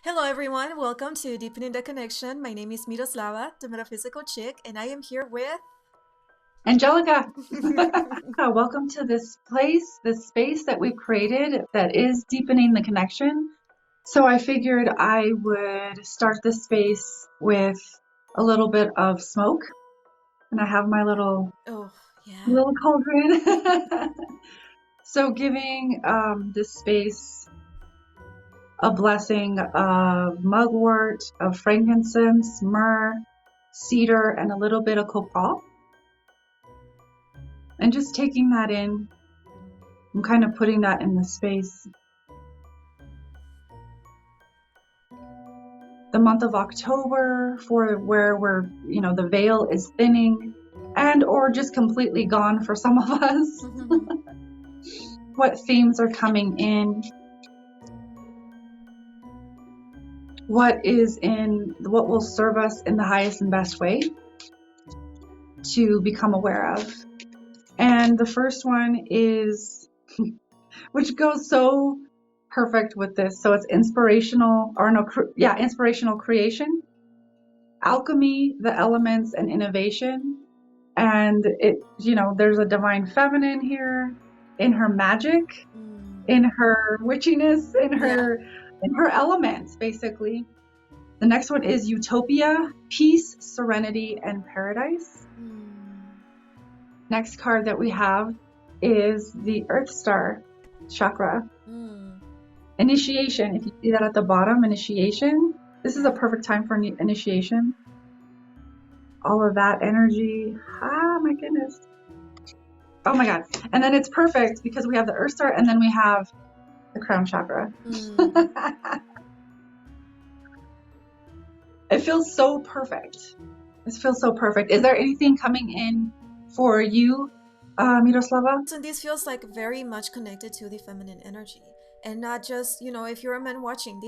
Hello, everyone. Welcome to Deepening the Connection. My name is Miroslava, the Metaphysical Chick, and I am here with. Angelica, welcome to this place, this space that we've created that is deepening the connection. So I figured I would start this space with a little bit of smoke, and I have my little Oh, yeah. little cauldron. So giving this space a blessing of mugwort, of frankincense, myrrh, cedar, and a little bit of copal. And just taking that in, I'm kind of putting that in the space. The month of October, for where the veil is thinning and or just completely gone for some of us. What themes are coming in? What will serve us in the highest and best way to become aware of? And the first one is, which goes so perfect with this. So it's inspirational creation, alchemy, the elements, and innovation. And there's a divine feminine here in her magic, in her witchiness, in her elements, basically. The next one is utopia, peace, serenity, and paradise. Next card that we have is the Earth Star Chakra. Initiation. If you see that at the bottom, initiation. This is a perfect time for initiation. All of that energy. My goodness. Oh my God. And then it's perfect because we have the Earth Star and then we have the crown chakra. It feels so perfect. This feels so perfect. Is there anything coming in for you, Miroslava? So this feels like very much connected to the feminine energy. And not just, if you're a man watching,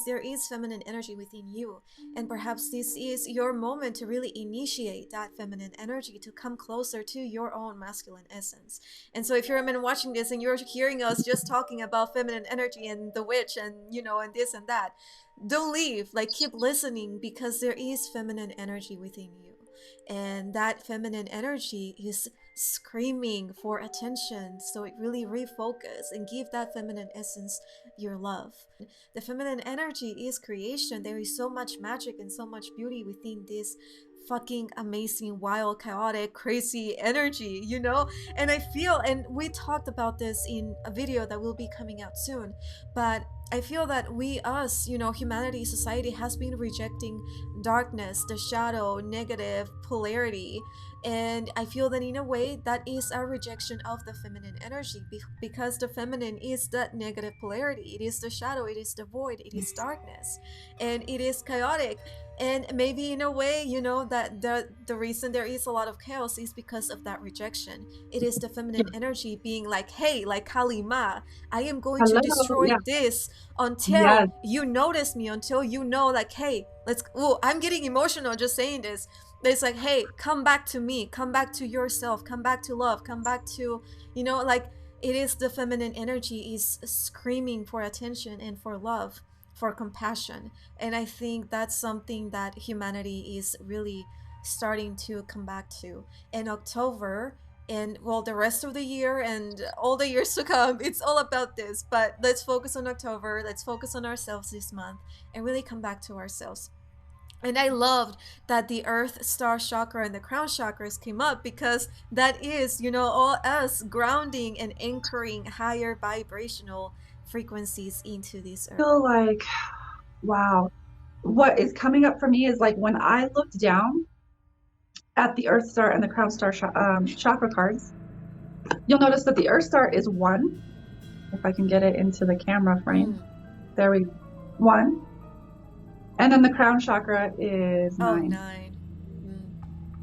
there is feminine energy within you. And perhaps this is your moment to really initiate that feminine energy to come closer to your own masculine essence. And so if you're a man watching this and you're hearing us just talking about feminine energy and the witch and, and this and that, don't leave. Keep listening because there is feminine energy within you. And that feminine energy is screaming for attention, so it really refocus and give that feminine essence your love. The feminine energy is creation. There is so much magic and so much beauty within this fucking amazing, wild, chaotic, crazy energy, and I feel, and we talked about this in a video that will be coming out soon, but I feel that humanity, society has been rejecting darkness, the shadow, negative, polarity. And I feel that in a way that is a rejection of the feminine energy because the feminine is that negative polarity. It is the shadow, it is the void, it is darkness, and it is chaotic. And maybe in a way, that the reason there is a lot of chaos is because of that rejection. It is the feminine energy being like, hey, like Kali Ma, I am going to destroy this until you notice me, until like, hey, I'm getting emotional just saying this. It's like, hey, come back to me, come back to yourself, come back to love, come back to, it is the feminine energy is screaming for attention and for love, for compassion. And I think that's something that humanity is really starting to come back to. In October, and the rest of the year and all the years to come, it's all about this. But let's focus on October, let's focus on ourselves this month and really come back to ourselves. And I loved that the Earth Star Chakra and the Crown Chakras came up because that is, all us grounding and anchoring higher vibrational frequencies into this Earth. I feel like, wow. What is coming up for me is like when I looked down at the Earth Star and the Crown Star chakra cards, you'll notice that the Earth Star is 1. If I can get it into the camera frame. There we go. 1. And then the crown chakra is 9. 9.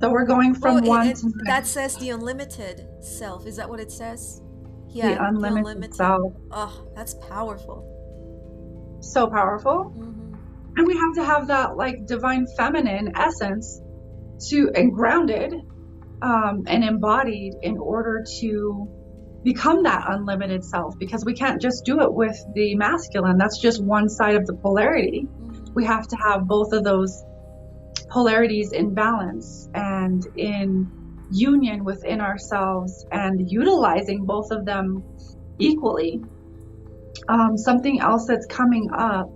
So we're going from 1 to 9. That says the unlimited self. Is that what it says? Yeah, the unlimited self. Oh, that's powerful. So powerful. And we have to have that divine feminine essence and grounded and embodied in order to become that unlimited self, because we can't just do it with the masculine. That's just one side of the polarity. we have to have both of those polarities in balance and in union within ourselves and utilizing both of them equally. Something else that's coming up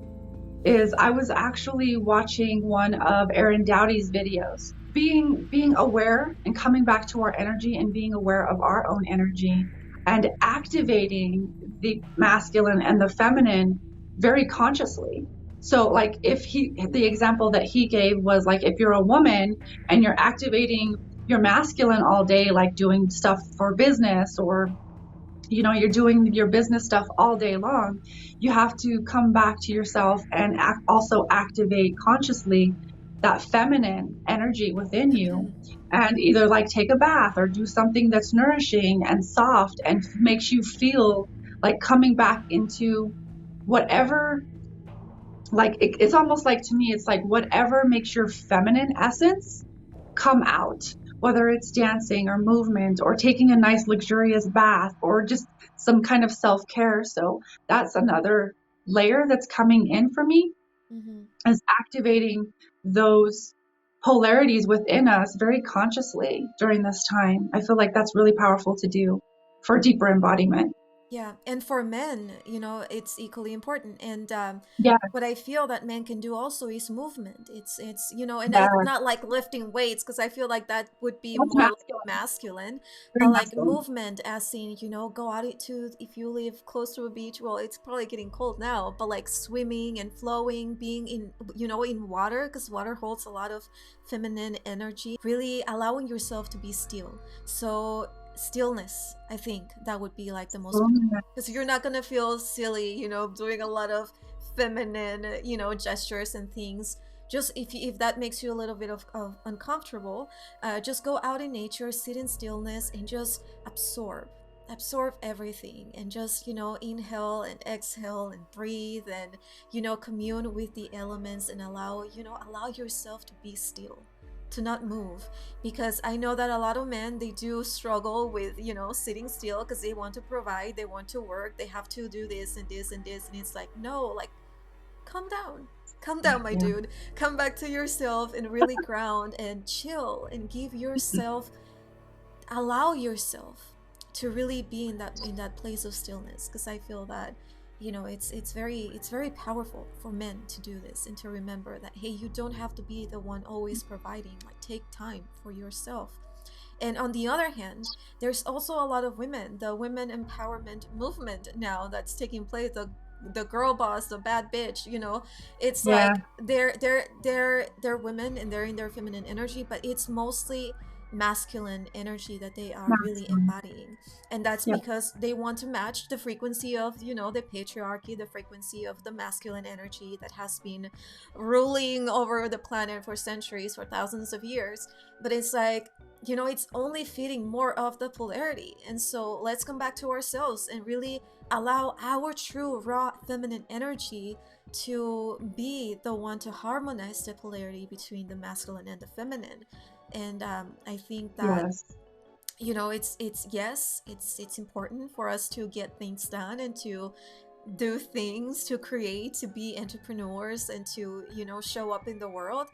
is I was actually watching one of Aaron Dowdy's videos. Being aware and coming back to our energy and being aware of our own energy and activating the masculine and the feminine very consciously. So like the example that he gave was like, if you're a woman and you're activating your masculine all day, like doing stuff for business, or you're doing your business stuff all day long, you have to come back to yourself and also activate consciously that feminine energy within you, and either like take a bath or do something that's nourishing and soft and makes you feel like coming back into whatever, like it's almost like, to me, it's like whatever makes your feminine essence come out, whether it's dancing or movement or taking a nice luxurious bath or just some kind of self-care. So that's another layer that's coming in for me, is activating those polarities within us very consciously during this time. I feel like that's really powerful to do for deeper embodiment. Yeah, and for men, it's equally important. And Yeah, what I feel that men can do also is movement. And yeah, it's not like lifting weights, because I feel like that would be that's more like masculine, masculine, very but like masculine. movement, as in, go out to, if you live close to a beach, well, it's probably getting cold now, but like swimming and flowing, being in, in water, because water holds a lot of feminine energy, really allowing yourself to be still. So stillness, I think that would be like the most, because you're not gonna feel silly, doing a lot of feminine, gestures and things. Just if that makes you a little bit of uncomfortable, just go out in nature, sit in stillness, and just absorb everything, and just inhale and exhale and breathe, and commune with the elements, and allow yourself to be still, to not move. Because I know that a lot of men, they do struggle with sitting still, because they want to provide, they want to work, they have to do this and this and this, and it's like, no, like, calm down, my Yeah, dude. Come back to yourself and really ground and chill, and allow yourself to really be in that place of stillness, because I feel that it's very powerful for men to do this, and to remember that, hey, you don't have to be the one always providing. Like, take time for yourself. And on the other hand, there's also a lot of women, the women empowerment movement now that's taking place, the girl boss, the bad bitch, it's yeah, like they're women, and they're in their feminine energy, but it's mostly masculine energy that they are really masculine. embodying. And that's Yep, because they want to match the frequency of the patriarchy, the frequency of the masculine energy that has been ruling over the planet for centuries, for thousands of years. But it's like, it's only feeding more of the polarity. And so let's come back to ourselves and really allow our true raw feminine energy to be the one to harmonize the polarity between the masculine and the feminine. And I think that yes, it's yes, it's important for us to get things done, and to do things, to create, to be entrepreneurs, and to show up in the world.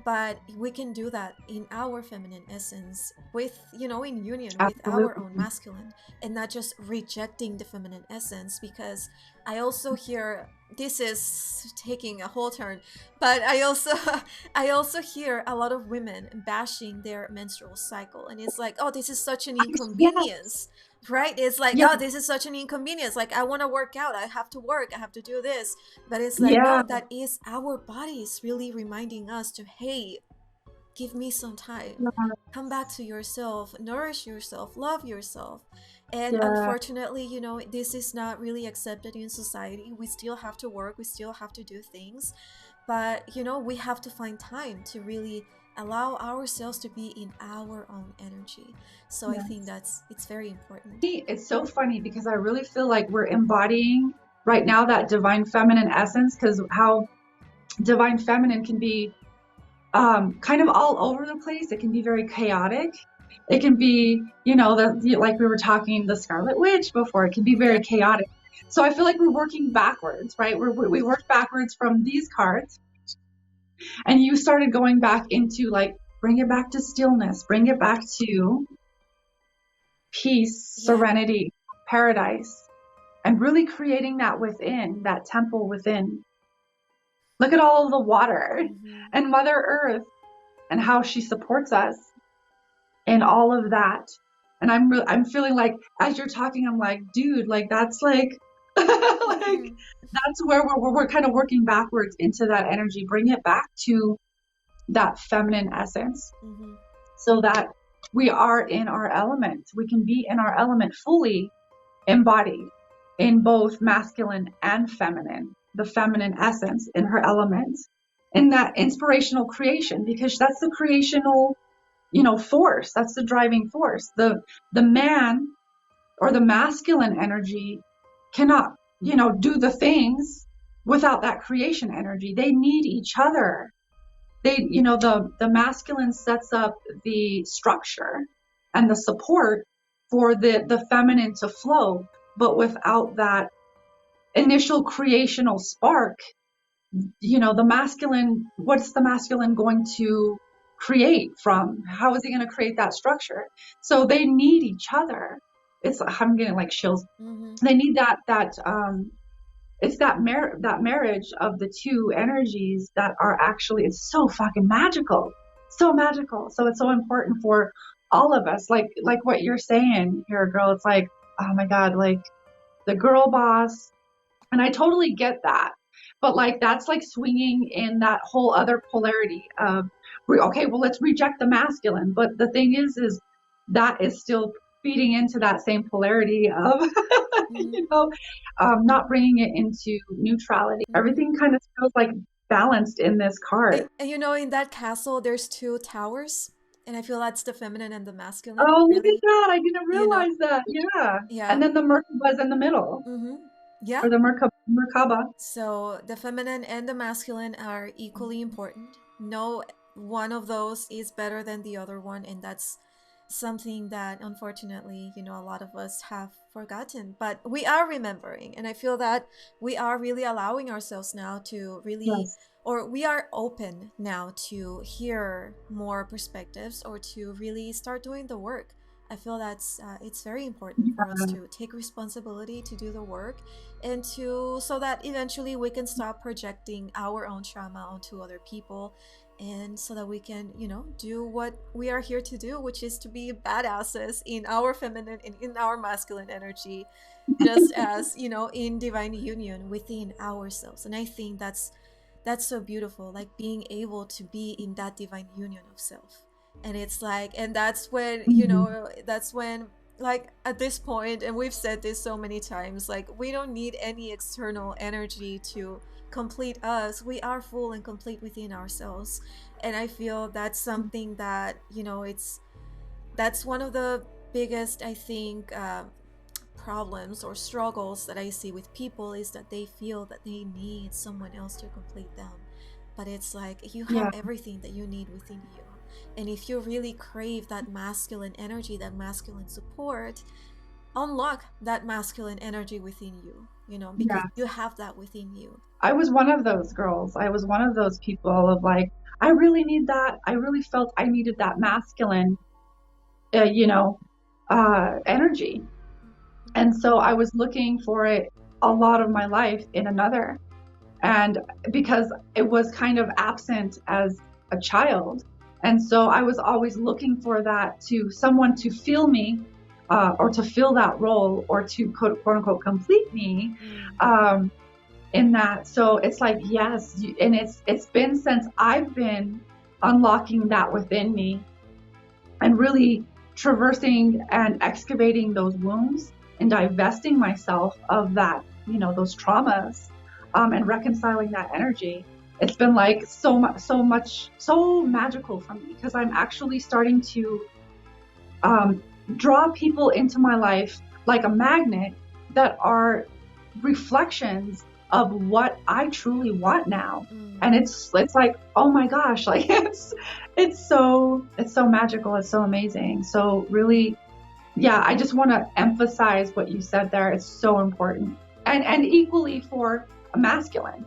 But we can do that in our feminine essence, with in union with our own absolutely. masculine, and not just rejecting the feminine essence. Because I also hear, this is taking a whole turn, but I also hear a lot of women bashing their menstrual cycle, and it's like, oh, this is such an Yes, inconvenience. Right? It's like, yes, oh, this is such an inconvenience. Like, I want to work out, I have to work, I have to do this. But it's like, yeah, no, that is our bodies really reminding us to, hey, give me some time. Come back to yourself, nourish yourself, love yourself. And yeah, unfortunately, this is not really accepted in society. We still have to work, we still have to do things. But, we have to find time to really allow ourselves to be in our own energy. So I think yes. it's very important. It's so funny because I really feel like we're embodying right now that divine feminine essence, because how divine feminine can be kind of all over the place. It can be very chaotic. It can be, like we were talking, the Scarlet Witch before, it can be Yeah. very chaotic. So I feel like we're working backwards, right? We work backwards from these cards. And you started going back into like, bring it back to stillness, bring it back to peace, serenity, paradise, and really creating that within, that temple within. Look at all of the water and Mother Earth and how she supports us in all of that. And I'm feeling like, as you're talking, I'm like, dude, like that's like, like that's where we're kind of working backwards into that energy. Bring it back to that feminine essence, so that we are in our element. We can be in our element fully embodied in both masculine and feminine, the feminine essence in her element, in that inspirational creation, because that's the creational, force. That's the driving force. The man or the masculine energy cannot, do the things without that creation energy. They need each other. They, the masculine sets up the structure and the support for the feminine to flow, but without that initial creational spark, the masculine, what's the masculine going to create from? How is he going to create that structure? So they need each other. I'm getting like chills. They need that it's that marriage of the two energies that are actually, it's so fucking magical, so magical. So it's so important for all of us, like what you're saying here, girl. It's like, oh my God, like the girl boss. And I totally get that. But like, that's like swinging in that whole other polarity of, okay, well, let's reject the masculine. But the thing is that is still feeding into that same polarity of, not bringing it into neutrality. Everything kind of feels like balanced in this card. And in that castle, there's two towers. And I feel that's the feminine and the masculine. Oh, really. Look at that. I didn't realize that. Yeah. Yeah. And then the Merkaba's in the middle. Yeah. Or the Merkaba. So the feminine and the masculine are equally important. No one of those is better than the other one. And that's something that unfortunately, a lot of us have forgotten. But we are remembering. And I feel that we are really allowing ourselves now to really... or we are open now to hear more perspectives or to really start doing the work. I feel that's it's very important for us to take responsibility to do the work, and so that eventually we can stop projecting our own trauma onto other people, and so that we can do what we are here to do, which is to be badasses in our feminine and in our masculine energy, just as in divine union within ourselves. And I think that's so beautiful, like being able to be in that divine union of self. And it's like, and that's when that's when, like, at this point, and we've said this so many times, like, we don't need any external energy to complete us. We are full and complete within ourselves. And I feel that's something that that's one of the biggest, I think, problems or struggles that I see with people, is that they feel that they need someone else to complete them. But it's like, you have everything that you need within you. And if you really crave that masculine energy, that masculine support, unlock that masculine energy within you, because you have that within you. I was one of those girls. I was one of those people of like, I really need that. I really felt I needed that masculine, energy. And so I was looking for it a lot of my life in another. And because it was kind of absent as a child. And so I was always looking for that, to someone to feel me, or to fill that role, or to quote unquote complete me, in that. So it's like, yes. And it's been since I've been unlocking that within me and really traversing and excavating those wounds and divesting myself of that, those traumas, and reconciling that energy. It's been like so magical for me, because I'm actually starting to draw people into my life like a magnet that are reflections of what I truly want now. And it's like, oh my gosh, like it's so magical. It's so amazing. So really, I just want to emphasize what you said there. It's so important, and equally for a masculine,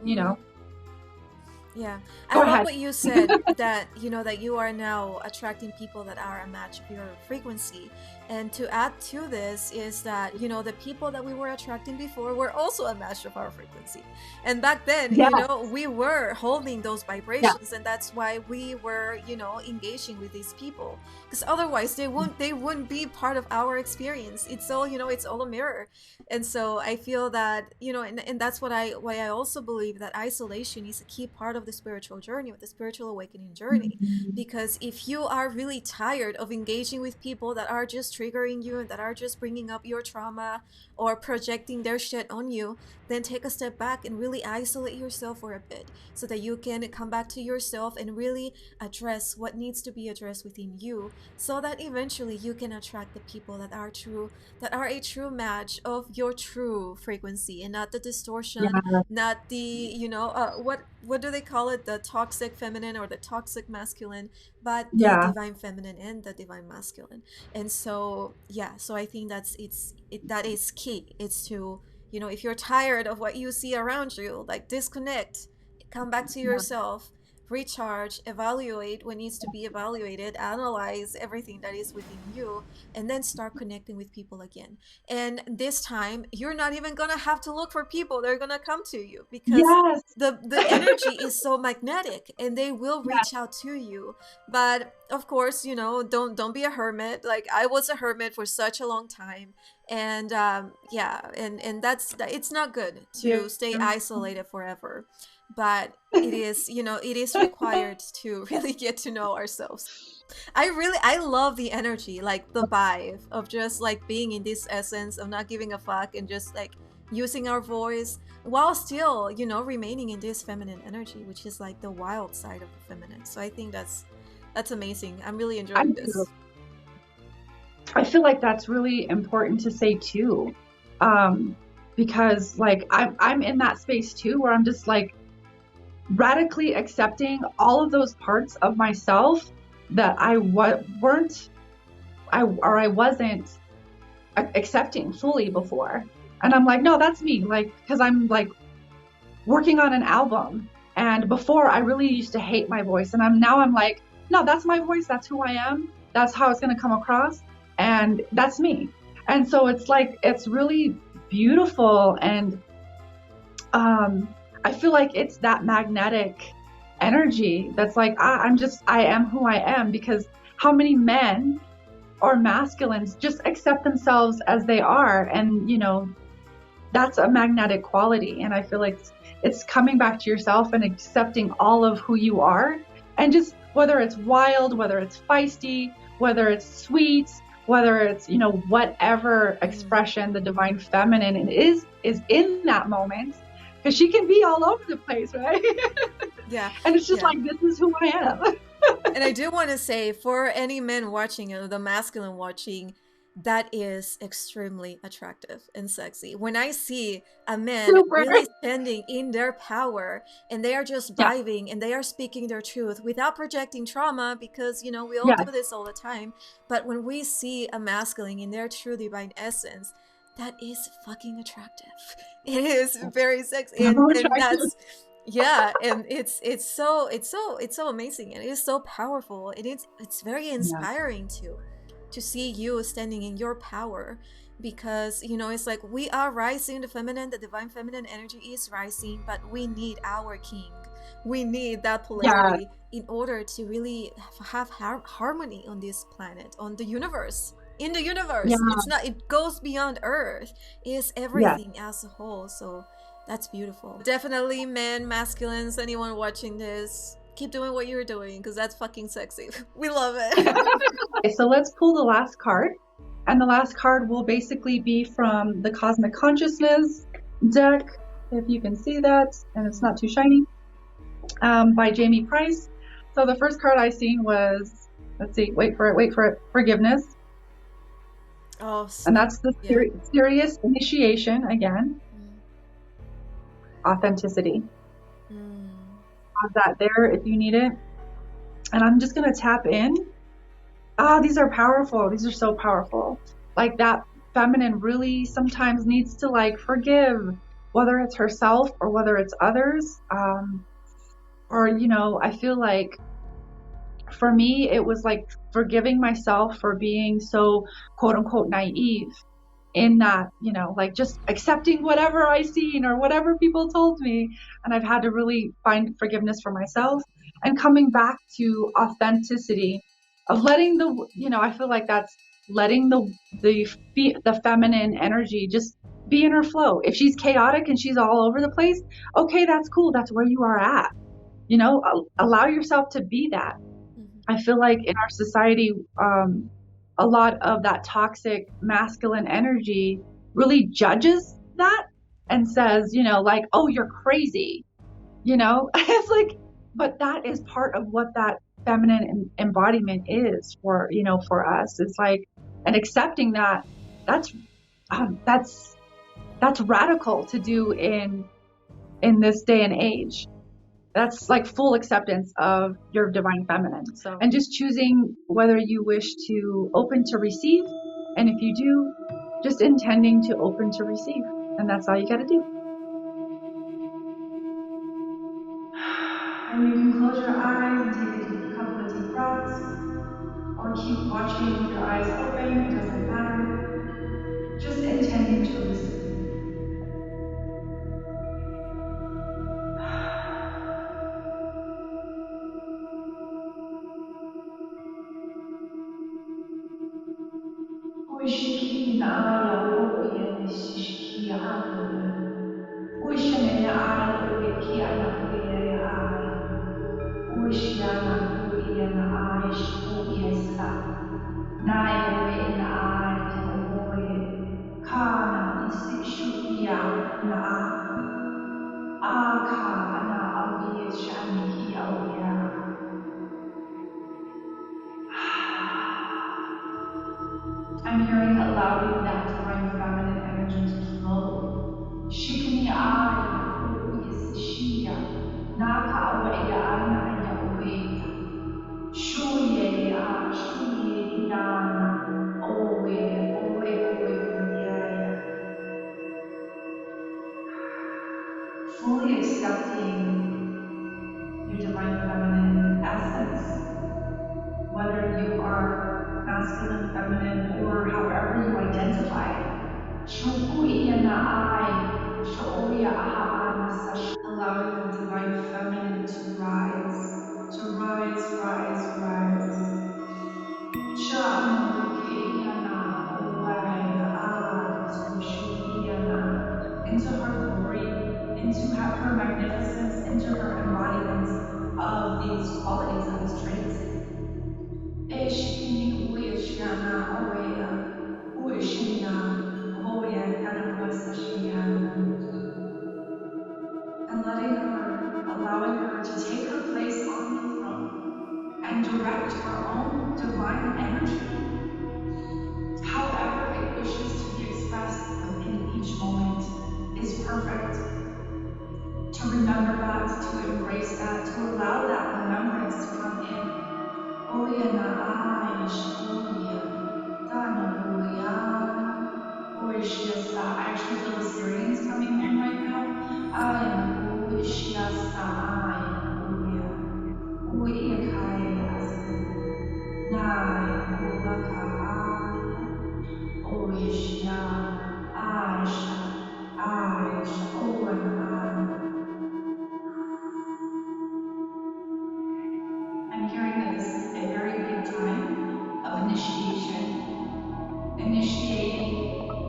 Yeah, I Go love ahead. what you said that that you are now attracting people that are a match of your frequency. And to add to this is that the people that we were attracting before were also a match of our frequency. And back then, Yeah, we were holding those yeah, vibrations, and that's why we were, engaging with these people. Because otherwise they wouldn't be part of our experience. It's all, it's all a mirror. And so I feel that and that's why I also believe that isolation is a key part of the spiritual journey, of the spiritual awakening journey. mhm, Because if you are really tired of engaging with people that are just triggering you and that are just bringing up your trauma or projecting their shit on you, then take a step back and really isolate yourself for a bit so that you can come back to yourself and really address what needs to be addressed within you, so that eventually you can attract the people that are a true match of your true frequency, and not the distortion, yeah, not the what do they call it, the toxic feminine or the toxic masculine, but the yeah, divine feminine and the divine masculine. And so yeah, so I think that is key. It's to, if you're tired of what you see around you, like, disconnect, come back to yeah, yourself, recharge, evaluate what needs to be evaluated, analyze everything that is within you, and then start connecting with people again. And this time, you're not even gonna have to look for people. They're gonna come to you, because yes, the energy is so magnetic, and they will yeah, reach out to you. But of course, don't be a hermit. Like, I was a hermit for such a long time. And yeah, and it's not good yeah, to stay isolated forever. But it is required to really get to know ourselves. I love the energy, like the vibe of just like being in this essence of not giving a fuck and just like using our voice while still, remaining in this feminine energy, which is like the wild side of the feminine. So I think that's amazing. I'm really I enjoying do. this. I feel like that's really important to say too, um, because like I'm in that space too, where I'm just like radically accepting all of those parts of myself that I wasn't accepting fully before. And I'm like, no, that's me. Like, because I'm like working on an album, and before I really used to hate my voice, and I'm like, no, that's my voice. That's who I am. That's how it's going to come across, and that's me. And so it's like it's really beautiful, and I feel like it's that magnetic energy that's like I am who I am, because how many men or masculines just accept themselves as they are, and that's a magnetic quality. And I feel like it's coming back to yourself and accepting all of who you are, and just whether it's wild, whether it's feisty, whether it's sweet, whether it's whatever expression the divine feminine is in that moment, because she can be all over the place, right? Yeah. And it's just Yeah. like, this is who I am. And I do want to say, for any men watching, the masculine watching, that is extremely attractive and sexy. When I see a man Super. really standing in their power, and they are just Yeah, vibing and they are speaking their truth without projecting trauma, because we all yeah, do this all the time. But when we see a masculine in their true divine essence, that is fucking attractive. It is very sexy, so and attractive. that's yeah. And it's so amazing, and it is so powerful, and it's very Yeah, inspiring to see you standing in your power. Because it's like, we are rising, the feminine, the divine feminine energy is rising, but we need our king. We need that yeah, polarity in order to really have harmony on this planet, on the universe, in the yeah, universe. It goes beyond earth. It is yeah. everything as a whole. So that's beautiful. Definitely, men, masculines, anyone watching this, keep doing what you're doing, because that's fucking sexy. We love it. Okay, so let's pull the last card. And the last card will basically be from the Cosmic Consciousness deck, if you can see that, and it's not too shiny, by Jamie Price. So the first card I seen was, let's see, wait for it, forgiveness. Oh, And that's the yeah. serious initiation again, Mm. authenticity. Mm. Have that there if you need it. And I'm just going to tap in. These are powerful. These are so powerful. Like, that feminine really sometimes needs to like forgive, whether it's herself or whether it's others. Or, I feel like for me, it was like forgiving myself for being so quote unquote naive in that, like just accepting whatever I seen or whatever people told me. And I've had to really find forgiveness for myself and coming back to authenticity of letting I feel like that's letting the feminine energy just be in her flow. If she's chaotic and she's all over the place, okay, that's cool. That's where you are at. Allow yourself to be that. I feel like in our society, a lot of that toxic masculine energy really judges that and says, like, oh, you're crazy. It's like, but that is part of what that feminine embodiment is for us. It's like, and accepting that that's, that's radical to do in this day and age. That's like full acceptance of your divine feminine. So, and just choosing whether you wish to open to receive. And if you do, just intending to open to receive. And that's all you got to do. And you can close your eyes and take a couple of deep breaths, or keep watching with your eyes open. It doesn't matter. Just intending to receive. Uishiki na aya uye ni shishiki aye. Uishene na aya uye ki ana uye ya aya. Uishiana uye na aya shi uye sa. Naya uye na aya ka uye. Kana isi shu iya na a. Aka ana auye shani ki auya. I'm hearing allowing that divine feminine energy to flow. Shikini aya uye sishia. Naka auya ana aya uya. Shuye shuye iyana. Owe kuya. Fully accepting your divine feminine essence, whether you are masculine, feminine, or however you identify. Allowing the divine feminine to rise, rise. Into her glory, into her magnificence, into her embodiments of these qualities, of these traits. And allowing her to take her place on the throne and direct her own divine energy, however it wishes to be expressed within each moment, is perfect. To remember that, to embrace that, to allow that remembrance to come in. Oya na aish oya, dana oya, oishiasa. I actually feel the Syrians coming in right now. Ayana oishiasa ayana oya, oya kaya asu, naya olaka aya, oishiana, Aisha, owana ana. I'm hearing that this is a very big time of initiation, initiating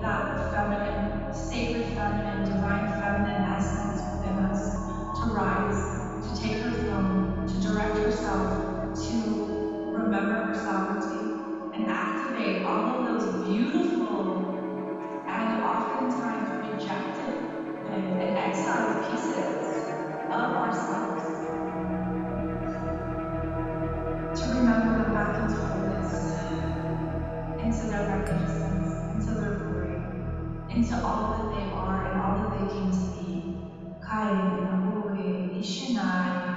that feminine, sacred feminine, divine feminine essence within us to rise, to take her throne, to direct herself, to remember her sovereignty, and activate all of those beautiful and oftentimes rejected and exiled pieces of ourselves, to remember them back into wholeness, into their magnificence, into their glory, into all that they are and all that they came to be. Kaya na oe ishinaya,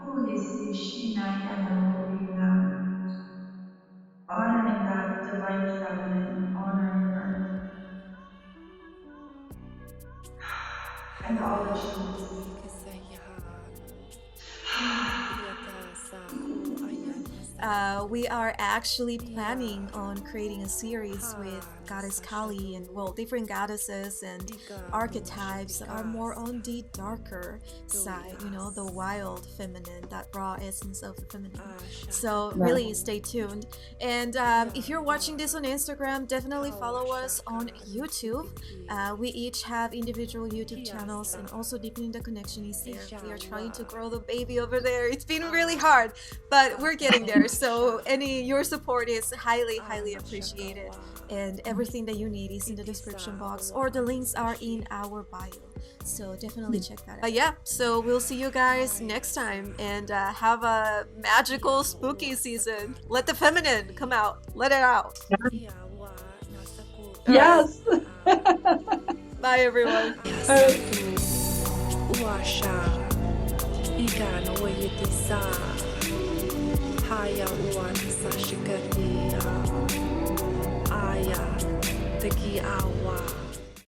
kuhisi shinaya na oe na. Honoring that divine feminine, honoring her, and all that she is. we are actually planning on creating a series with Goddess Kali and, well, different goddesses and archetypes that are more on the darker side, you know, the wild feminine, that raw essence of the feminine. So really stay tuned. And if you're watching this on Instagram, definitely follow us on YouTube. We each have individual YouTube channels, and also Deepening the Connection is there. We are trying to grow the baby over there. It's been really hard, but we're getting there. So your support is highly appreciated, and everything that you need is in the description box, or the links are in our bio. So definitely check that out. Yeah, so we'll see you guys next time, and have a magical spooky season. Let the feminine come out. Let it out. Yes. Bye, everyone. Haya uan sa shikatia aya teki awa